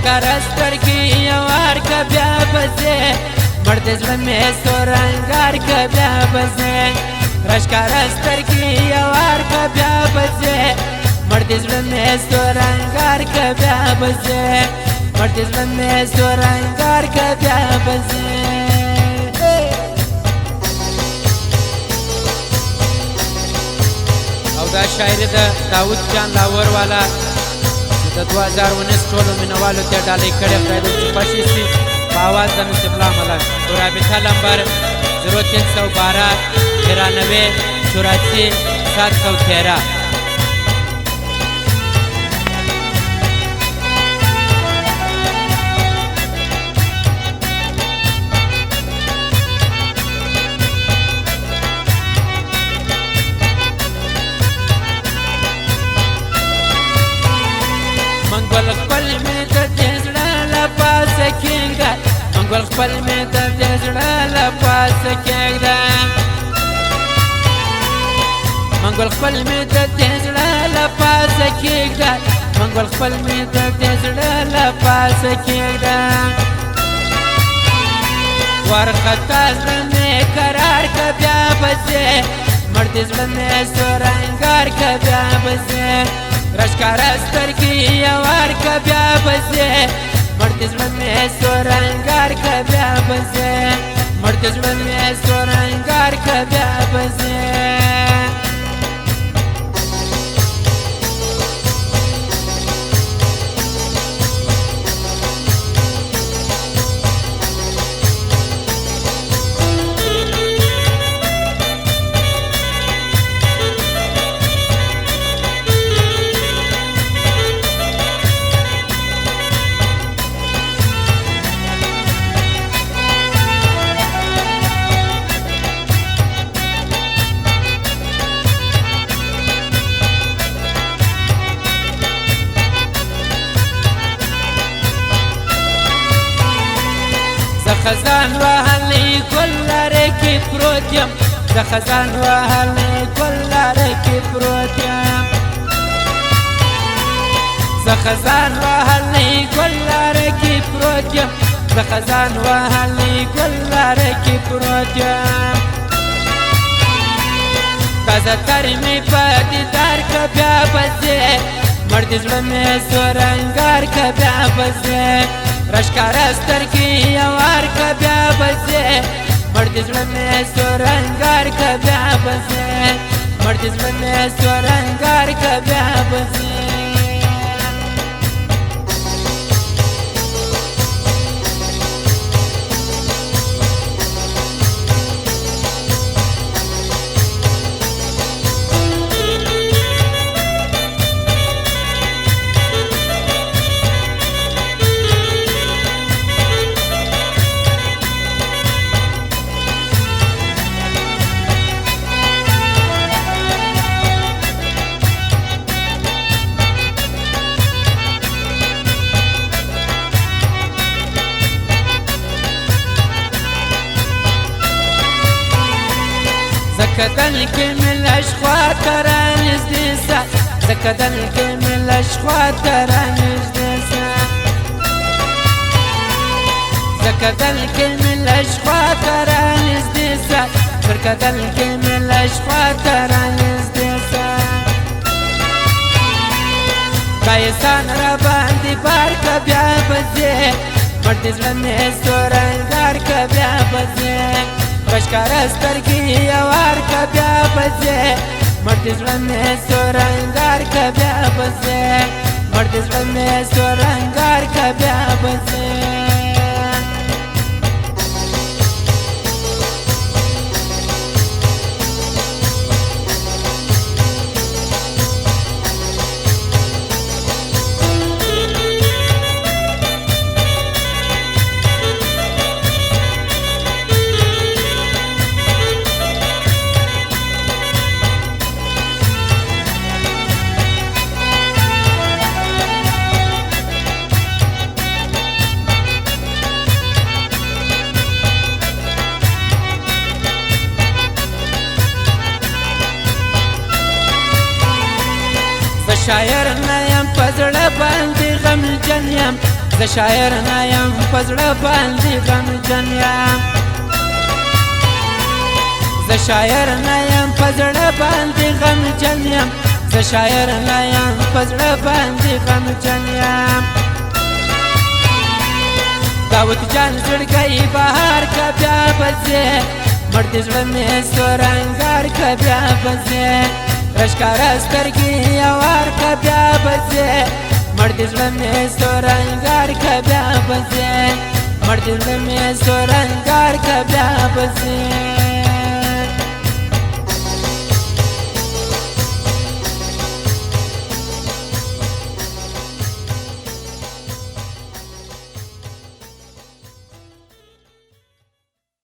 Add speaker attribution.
Speaker 1: رشکاره سترګې یوار که بیا به ځې مړ د زړه مې سور انګار که بیا به ځې رشکاره سترګې یوار که بیا به ځې مړ د زړه مې سور انګار که بیا به ځې مړ د زړه مې سور انګار که بیا به ځې او دا شاعري د داود جان لاور والا د 2019 ټولو مینوالو ته ډالۍ کړې خدای دې چې خوښې شي په اواز د نصیب الله ملک رابطه نمبر 0312 93 84 713 منګول خپل مې د دې زړه له پاسه کېږده منګول خپل مې د دې زړه له پاسه کېږده منګول خپل مې د دې زړه له پاسه کېږده منګول خپل مې د دې زړه له پاسه کېږده وارخطا زړه مې قرار که بیا به ځې مړ دې زړه مې سور انګار که بیا به ځې رشکاره سترګې یوار که بیا به ځې مړ د زړه مې سور انګار که بیا به ځې مړ د زړه مې سور انګار که بیا به ځې خزان وهلی ګل لاره کې پروت یم زه خزان وهلی ګل لاره کې پروت یم زه خزان وهلی ګل لاره کې پروت یم زه خزان وهلی ګل لاره کې پروت یم تازه تر مې په دیدار که بیا به ځې مړ د زړه مې سور انګار که بیا به ځې رشکاره سترګې یوار که بیا به ځې مړ د زړه مې سور انګار که بیا به ځې مړ د زړه مې سور انګار که بیا به ځې زکدل کې ملش خواته رانږدې سه زکدل کې ملش خواته رانږدې سه زکدل کې ملش خواته رانږدې سه زکدل کې ملش خواته رانږدې سه دا احسان را باندې بار که بیا به ځې مړ د زړه مې سور انګار که بیا به ځې رشکاره سترګې یوار که بیا به ځې مړ د زړه مې سور انګار که بیا به ځې مړ د زړه مې سور انګار که بیا به ځې شاعر نه یم په زړه باندې غمجن یم زه شاعر نه یم په زړه باندې غمجن یم زه شاعر نه یم په زړه باندې غمجن یم زه شاعر نه یم په زړه باندې غمجن یم داود جان زړګی بهار که بیا به ځې مړ دې زړه مې سور انګار که بیا به ځې راښکاره سترګې یوار که بیا به ځې مړ دې زړه مې سور انګار که بیا به ځې مړ دې زړه مې سور انګار که بیا به ځې